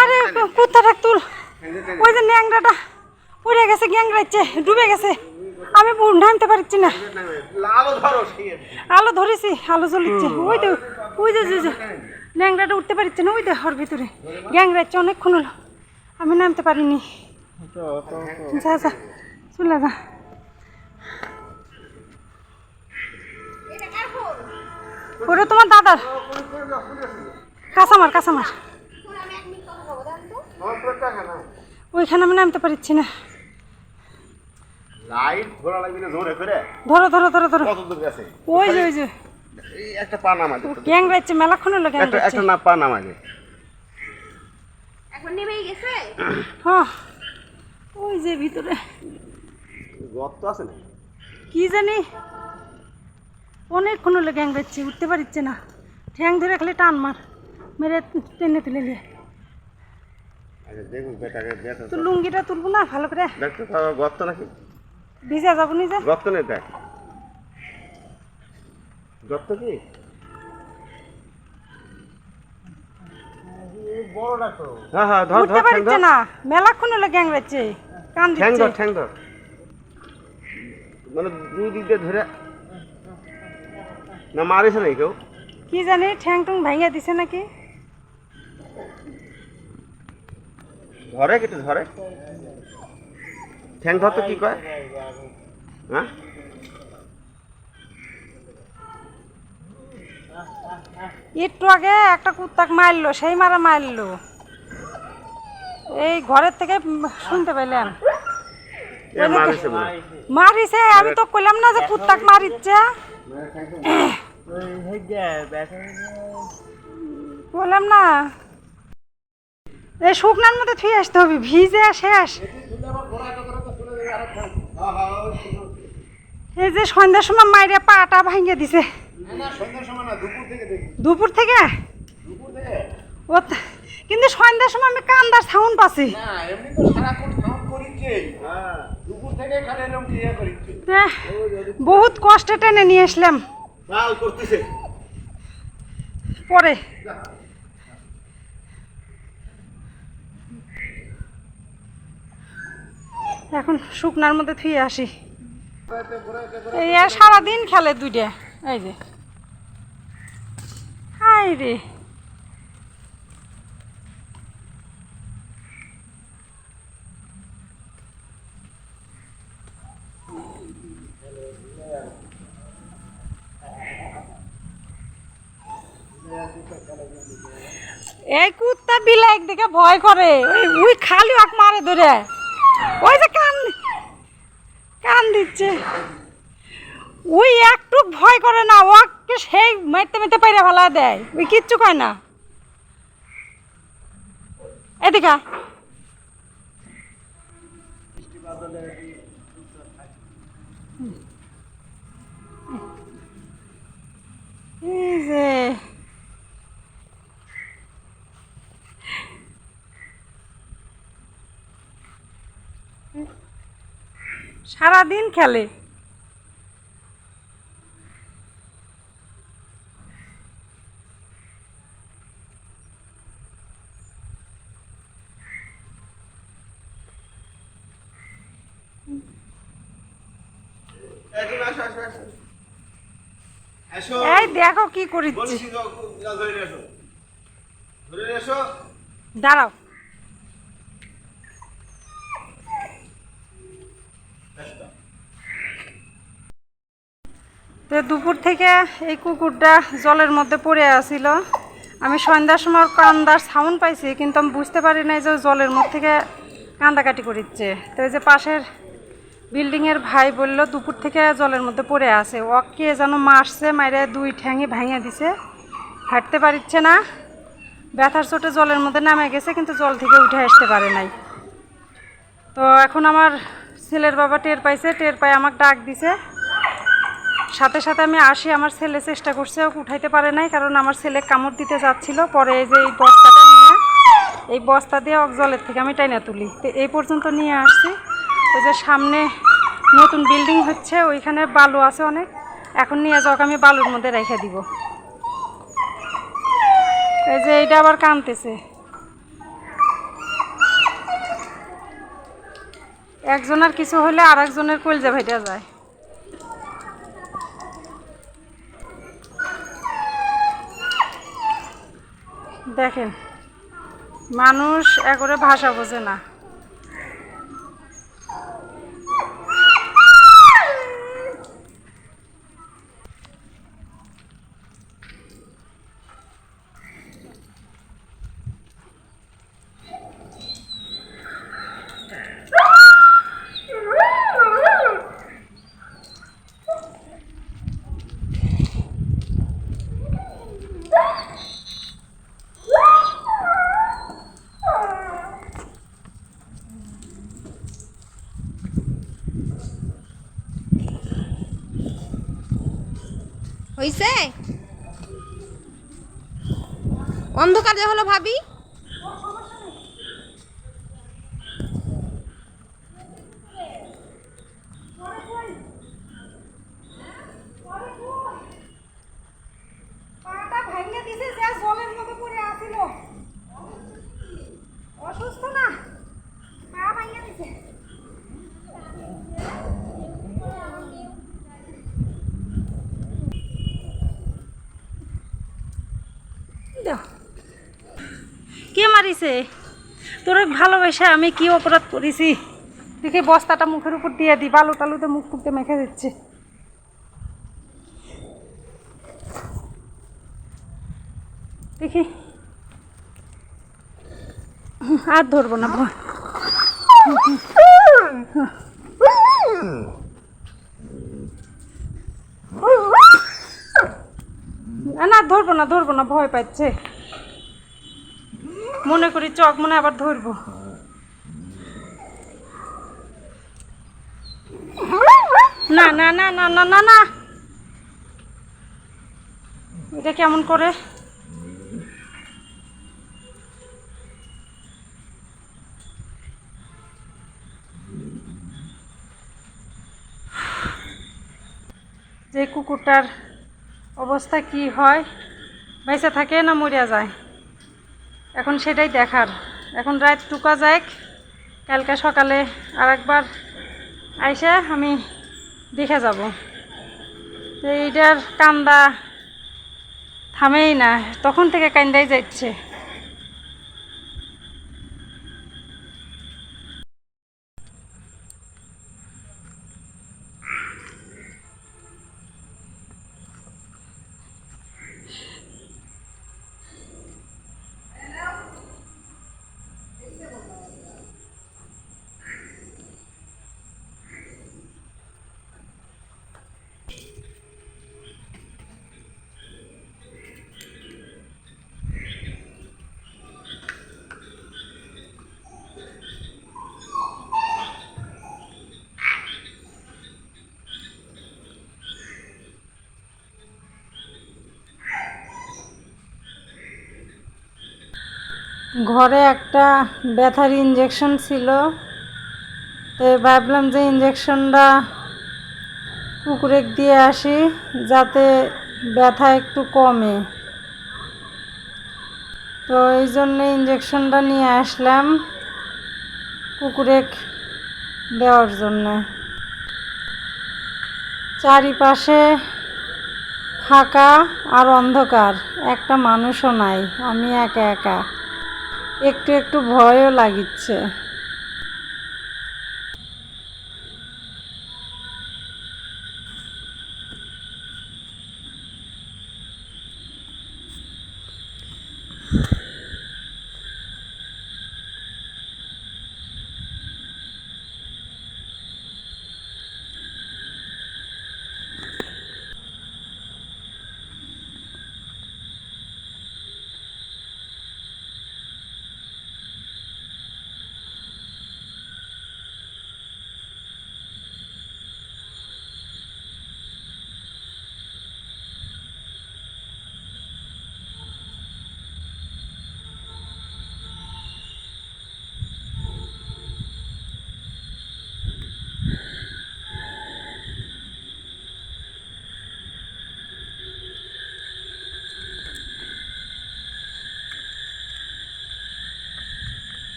আরে কুত্তাটা তুল, ওই যে ন্যাংরাটা উড়ে গেছে, গ্যাংরাচ্ছে, ডুবে গেছে। আমি নামতে পারছি না। আলো ধরেছি, আলো জ্বলিচ্ছে। ওই যে ন্যাংরাটা উঠতে পারছে না, ওই ওর ভিতরে গ্যাংরাচ্ছে অনেকক্ষণ হলো। আমি নামতে পারিনি। যা যা চলে যা। ওটা তোমার দাদার কাঁচামার, কাঁচামার। ওইখানে আমি নামতে পারছি না। ধরো ধরো ধরো ধরো। ওই যে ওই যে একটা পা নামাজে গ্যাংরাচ্ছে, মেলাক্ষণ হলো গ্যাংরাচ্ছে। একটা না পা নামাজে এখন নেমেই গেছে। হ্যাঁ ওই যে ভিতরে গর্ত আছে না কি জানি, অনেকক্ষণ হলো গ্যাংরাচ্ছে, উঠতে পারছে না। ঠ্যাং ধরে খালি টান মার, মেরে টেনে তুলে নিয়ে। দেখুন বেটাকে তো লুঙ্গিটা তুলবো না ভালো করে, দেখতে গর্ত নাকি ভিজা যাবো নিজে। গর্ত নেই, দেখ গর্ত কি হ্যাঁ হ্যাঁ ধর উঠতে ধর পারছে না, মেলাক্ষণ হলো গ্যাংরাচ্ছে, কান ঠ্যাং দিচ্ছে। ধর ঠ্যাং ধর, মানে দুই দিক দিয়ে ধরে না মারিছে নাকি কেউ কি জানি ঠ্যাং টুং ভাঙিয়া দিছে নাকি। ধরে কেটে ধরে ঠ্যাং ধর তো কি কয় হ্যাঁ একটু আগে একটা কুত্তাক মারলো, সেই মারা মারলো, এই ঘরের থেকে শুনতে পেলাম। মারিছে, আমি তো কইলাম না যে কুত্তাক মারিচ্ছে, বললাম না। এই শুকনার মধ্যে থুয়ে আসতে হবে, ভিজে শেষ। এই যে সন্ধ্যার সময় মাইরে পাটা ভাঙিয়ে দিছে। দুপুর থেকে ও, কিন্তু সন্ধ্যার সময় আমি কান্দার সাউন্ড পাচ্ছি। বহুত কষ্টে টেনে নিয়ে আসলাম পরে। এখন শুকনার মধ্যে থুয়ে আসি। এই আর সারাদিন খেলে দুইটা, এই যে হাই রে। এই কুত্তা বিলাই একদিকে ভয় করে, ওই খালি ওকে মারে ধরে, ওই যে কান কান দিচ্ছে। ওই একটু ভয় করে না, ওকে সেই মারতে মারতে পাইরে ফেলা দেয়, ওই কিচ্ছু কয় না। এদিকে এই যে সারাদিন খেলে। এই দেখো কি করিচ্ছি, দাঁড়াও। তো দুপুর থেকে এই কুকুরটা জলের মধ্যে পড়ে আসছিল। আমি সন্ধ্যার সময় কান্দার সাউন্ড পাইছি, কিন্তু আমি বুঝতে পারি নাই যে জলের মধ্যে থেকে কান্দাকাটি করিচ্ছে। তো এই যে পাশের বিল্ডিংয়ের ভাই বলল দুপুর থেকে জলের মধ্যে পড়ে আছে, ওকে যেন মারছে, মাইরে দুই ঠ্যাঙে ভাঙিয়ে দিছে, হাঁটতে পারছে না, ব্যথার চোটে জলের মধ্যে নামে গেছে, কিন্তু জল থেকে উঠে আসতে পারে নাই। তো এখন আমার ছেলের বাবা টের পাইছে, টের পাই আমাকে ডাক দিছে। সাথে সাথে আমি আসি, আমার ছেলে চেষ্টা করছে, ওকে উঠাইতে পারে নাই, কারণ আমার ছেলে কামড় দিতে যাচ্ছিল। পরে এই যে এই বস্তাটা নিয়ে, এই বস্তা দিয়ে ওকে জলের থেকে আমি টাইনা তুলি, তো এই পর্যন্ত নিয়ে আসছি। ওই যে সামনে নতুন বিল্ডিং হচ্ছে, ওইখানে বালু আছে অনেক, এখন নিয়ে যাওক আমি বালুর মধ্যে রেখে দিব। এই যে এইটা আবার কাঁদতেছে। একজনের কিছু হলে আর একজনের কলজা ভেটে যায়। দেখেন, মানুষ একরে ভাষা বোঝে না। হইছে অন্ধকার যে হলো ভাবি। অসুস্থ না, পা ভাঙিয়ে দিছে। কে মারিছে তোরে? ভালোবেসে আমি কি অপরাধ করেছি? দেখি বস্তাটা মুখের উপর দিয়ে দিই, বালু টালুতে মুখ টুকতে মেখে দিচ্ছে। দেখি, আর ধরবো না ভয়। না ধরবো না, ধরবো না, ভয় পাচ্ছে। মনে করি চক মনে আবার ধরবো। না না না না না না না, এটা কেমন করে? যে কুকুরটার অবস্থা কি হয়, বেঁচে থাকে না মরিয়া যায়, এখন সেটাই দেখার। এখন রাত টুকা যায়, কালকে সকালে আর একবার আইসে আমি দেখে যাব। তো এইটার কান্দা থামেই না, তখন থেকে কান্দাই যাচ্ছে। ঘরে একটা ব্যথার ইঞ্জেকশন ছিল, তো ভাবলাম যে ইঞ্জেকশনটা কুকুরে দিয়ে আসি যাতে ব্যথা একটু কমে। তো এই জন্যে ইঞ্জেকশনটা নিয়ে আসলাম কুকুরে দেওয়ার জন্যে। চারিপাশে ফাঁকা আর অন্ধকার, একটা মানুষও নাই, আমি একা একা। একটু একটু ভয়ও লাগিচ্ছে।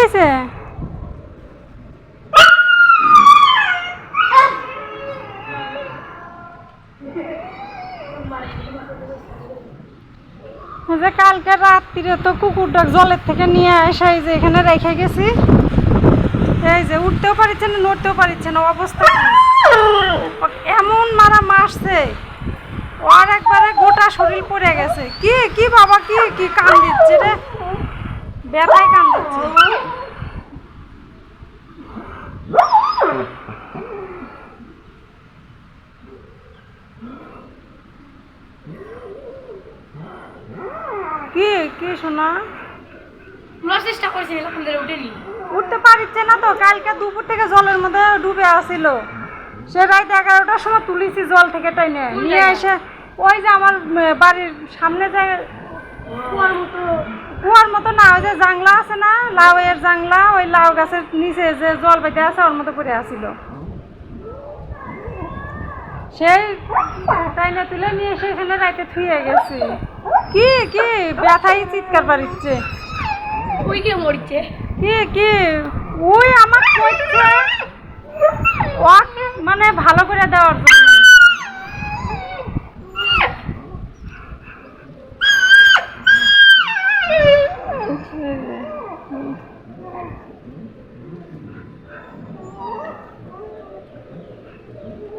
হয়েছে? যে কালকে রাত্রিরে তো কুকুরটা জলের থেকে নিয়ে আসা এই যে এখানে রেখে গেছি, এই যে উঠতেও পারছে না নড়তেও পারছে না, অবস্থা কি? এমন মারা মারছে, আর একবারে গোটা শরীর পড়ে গেছে। কি কি বাবা, কি কি কান দিচ্ছে রে, ব্যথায় কান দিচ্ছে। কি কি শোনা, চেষ্টা করছি উঠেনি, উঠতে পারছে না তো। কালকে দুপুর থেকে জলের মধ্যে ডুবে আসছিল, সে রাত 11টার সময় তুলেছি জল থেকে টাইনে নিয়ে এসে ওই যে আমার বাড়ির সামনে যে কুয়ার মতো না, ওই যে জাংলা আছে না, লাউয়ের জাংলা, ওই লাউ গাছের নিচে যে জল বেঁধে আছে ওর মতো করে আসছিল, সেই টাইনে তুলে নিয়ে এসে এখানে রাইতে থুয়ে গেছি। কি কি ব্যথাই চিৎকার পারিচ্ছে। ওই কে মরছে, কি কি ওই আমার কইছে ওয়াক মানে ভালো করে দেওয়ার জন্য।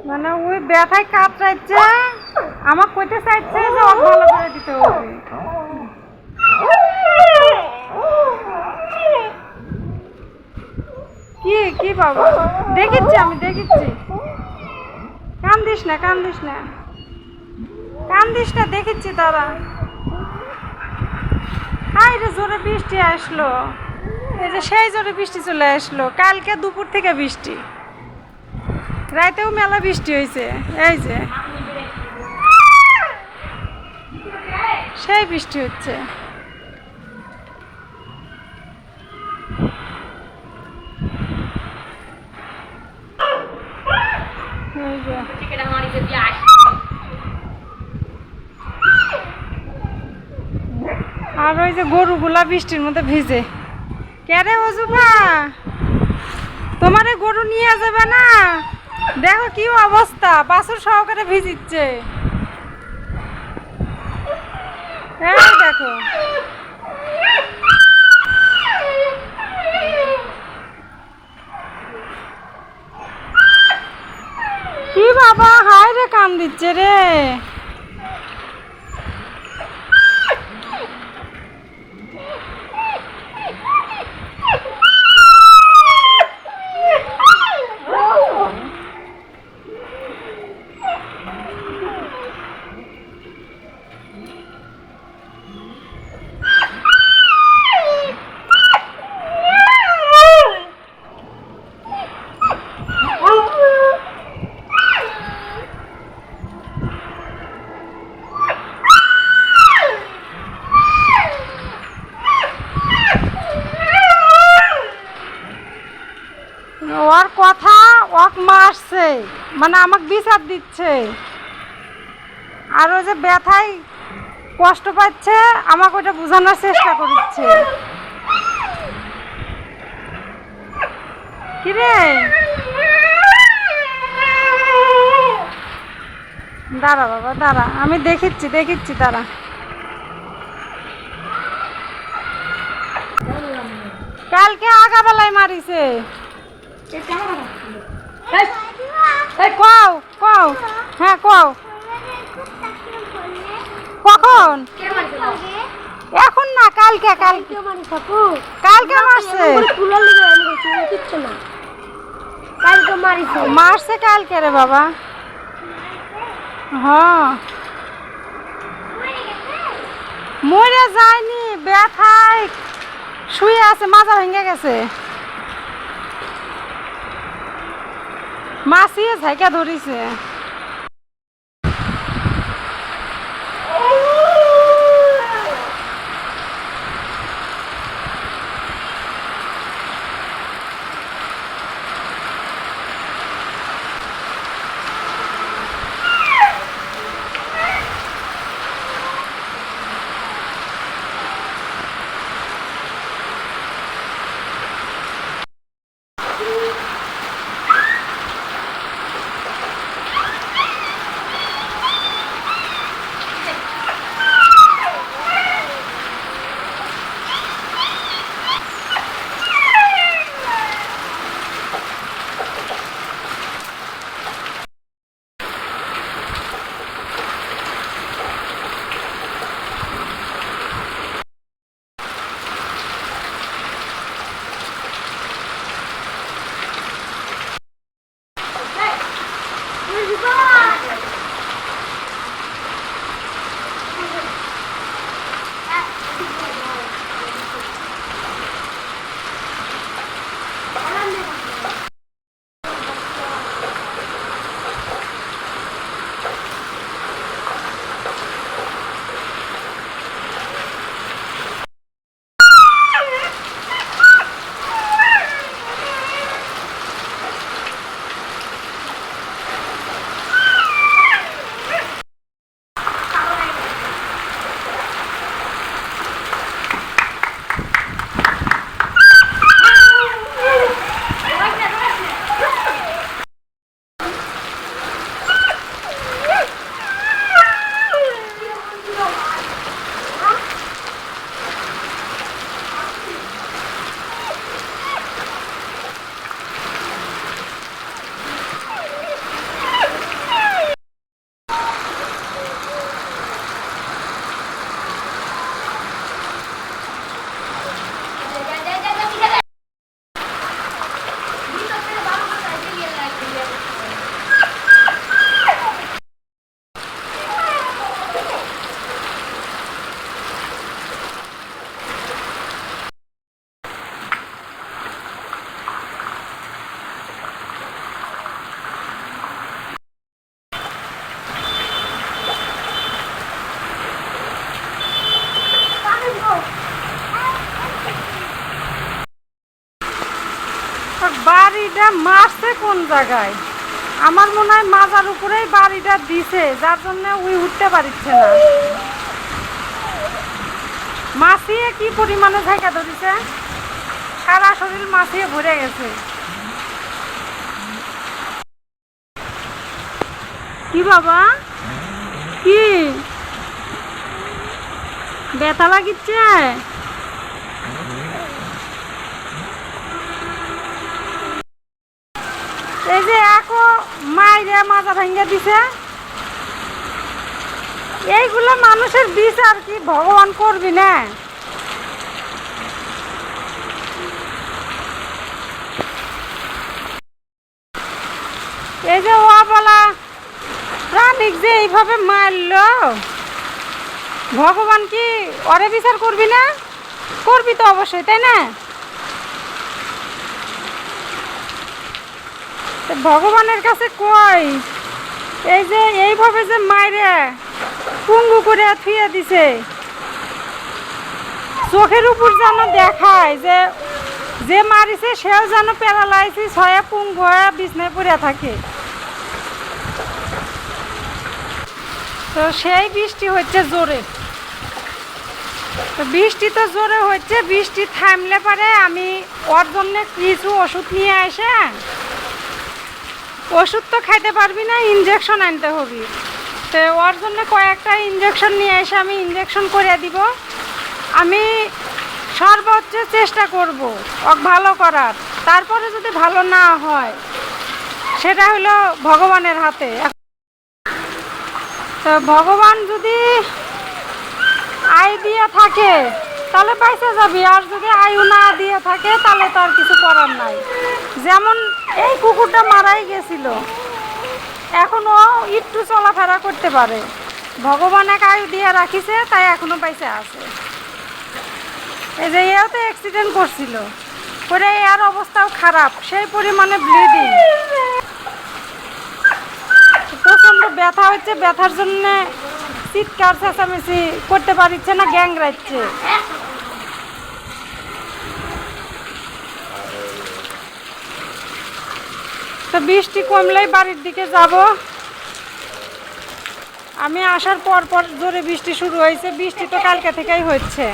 মানে ওই ব্যথায় কাতরাইছে, আমার কইতে চাইছে যে ওকে ভালো করে দিতে হবে। কি কি বাবা, দেখিচ্ছি আমি দেখিচ্ছি, কান্দিস না কান্দিস না কান্দিস না, দেখিচ্ছি তারা। হাই রে জোরে বৃষ্টি আসলো, এই যে সেই জোরে বৃষ্টি চলে আসলো। কালকে দুপুর থেকে বৃষ্টি, রাতেও মেলা বৃষ্টি হয়েছে, এই যে সেই বৃষ্টি হচ্ছে। এই যে আর ওই যে গরুগুলা বৃষ্টির মধ্যে ভিজে। কেরে অজুবা, তোমারে গরু নিয়ে যাবে না? দেখো কি অবস্থা, বাছুর সহকারে ভিজিচ্ছে। এই দেখো কি বাবা, হায় রে কান দিচ্ছে রে। ওর কথা ওক মারছে, মানে আমাকে বিচার দিচ্ছে, আর ওই যে ব্যথায় কষ্ট পাচ্ছে আমাকে ওটা বোঝানোর চেষ্টা করছে। কিরে দাঁড়া বাবা দাঁড়া, আমি দেখিচ্ছি দেখিচ্ছি দাঁড়া। কালকে আগাবেলায় মারিছে। কও কও, হ্যাঁ কও, কখন? এখন না, কালকে কালকে কালকে মারছে, মারছে কালকে রে বাবা। হ্যাঁ মরে যায়নি, ব্যথায় শুয়ে আছে, মাজা ভেঙে গেছে, মাছিয়ে ঝাইকা ধরিছে। দর্শক বাড়িটা মারছে কোন জায়গায়? আমার মনে হয় মাজার উপরেই বাড়িটা দিছে, যার জন্য ওই উঠতে পারছে না। মাছিয়ে কি পরিমাণে জায়গা ধরেছে, সারা শরীর মাছিয়ে ভরে গেছে। কি বাবা, কি ব্যথা লাগিচ্ছে? এই যে একো মাইরে মাজা ভেঙে দিছে। এইগুলো মানুষের বিচার কি ভগবান করবি না? এই যে অবলা প্রাণিক যে এইভাবে মারলো, ভগবান কি ওরে বিচার করবি না? করবি তো অবশ্যই, তাই না? ভগবানের কাছে কই এই যে এইভাবে যে মাইরে পুঙ্গু করে থুয়ে দিছে, চোখের উপর যেন দেখায় যে যে মারিছে সেও যেন প্যারালাইসিস হয়ে পুঙ্গু হয়ে বিছনায় পড়ে থাকে। তো সেই বৃষ্টি হচ্ছে জোরে, তো বৃষ্টি তো জোরে হচ্ছে, বৃষ্টি থামলে পারে আমি ওর জন্য কিছু ওষুধ নিয়ে আসে, ওষুধ তো খাইতে পারবি না, ইঞ্জেকশন আনতে হবে। তো ওর জন্য কয়েকটা ইঞ্জেকশন নিয়ে এসে আমি ইঞ্জেকশন করে দিব। আমি সর্বোচ্চ চেষ্টা করব ওকে ভালো করার, তারপরে যদি ভালো না হয় সেটা হলো ভগবানের হাতে। তো ভগবান যদি আয় দিয়ে থাকে তাহলে বাইসে যাবি, আর যদি আয়ু না দিয়ে থাকে তাহলে তো আর কিছু করার নাই। যেমন এই কুকুরটা মারাই গেছিল, এখনো একটু চলাফেরা করতে পারে, ভগবান এক আয়ু দিয়ে রাখিছে তাই এখনো বাইসে আছে। এই যে এও তো অ্যাক্সিডেন্ট করছিল, করে এর অবস্থাও খারাপ, সেই পরিমাণে ব্লিডিং, প্রচণ্ড ব্যথা হচ্ছে, ব্যথার জন্য চিৎকার চেঁচামেচি করতে পারছে না, গ্যাং রাখছে। তো বৃষ্টি কমলেই বাড়ির দিকে যাব। আমি আসার পর পর জোরে বৃষ্টি শুরু হয়েছে, বৃষ্টি তো কালকে থেকেই হচ্ছে।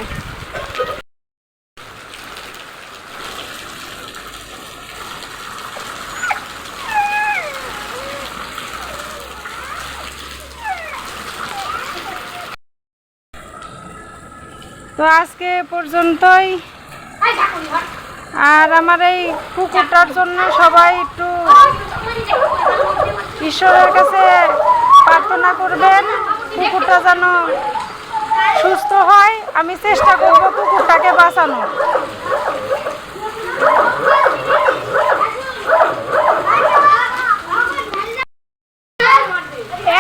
তো আজকে পর্যন্তই, আর আমার এই কুকুরটার জন্য সবাই একটু ঈশ্বরের কাছে প্রার্থনা করবেন, কুকুরটা যেন সুস্থ হয়। আমি চেষ্টা করব কুকুরটাকে বাঁচানোর।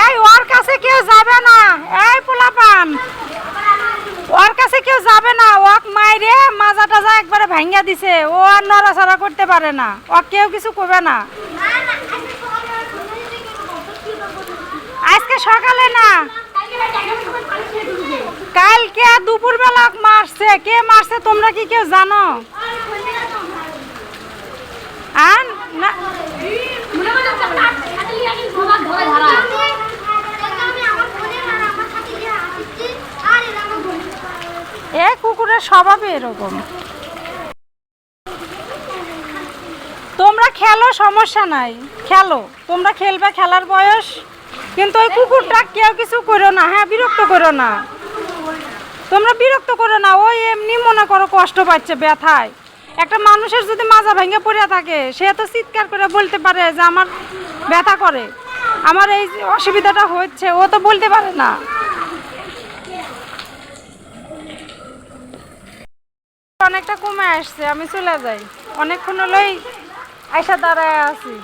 এই ওর কাছে কেউ যাবে না, এই পোলাপান ওর কাছে কেউ যাবে না, ওক মাইরে মাজা টাজা একবারে ভাঙ্গা দিছে, ও আর নড়াচড়া করতে পারে না, ও কেউ কিছু করবে না। আজকে সকালে না, কালকে দুপুরবেলা মারছে। কে মারছে তোমরা কি কেউ জানো? আর না, এ কুকুরের স্বভাবই এরকম। তোমরা খেলো, সমস্যা নাই, খেলো, তোমরা খেলবে, খেলার বয়স। কিন্তু ওই কুকুরটা কেউ কিছু করো না, হ্যাঁ বিরক্ত করো না, তোমরা বিরক্ত করো না। ওই এমনি মনে করো কষ্ট পাচ্ছে ব্যথায়। একটা মানুষের যদি মাজা ভেঙে পড়ে থাকে, সে তো চিৎকার করে বলতে পারে যে আমার ব্যথা করে, আমার এই অসুবিধাটা হচ্ছে, ও তো বলতে পারে না। অনেকটা কমে আসছে, আমি চলে যাই, অনেকক্ষণ হলেই আইসা দাঁড়ায় আছি।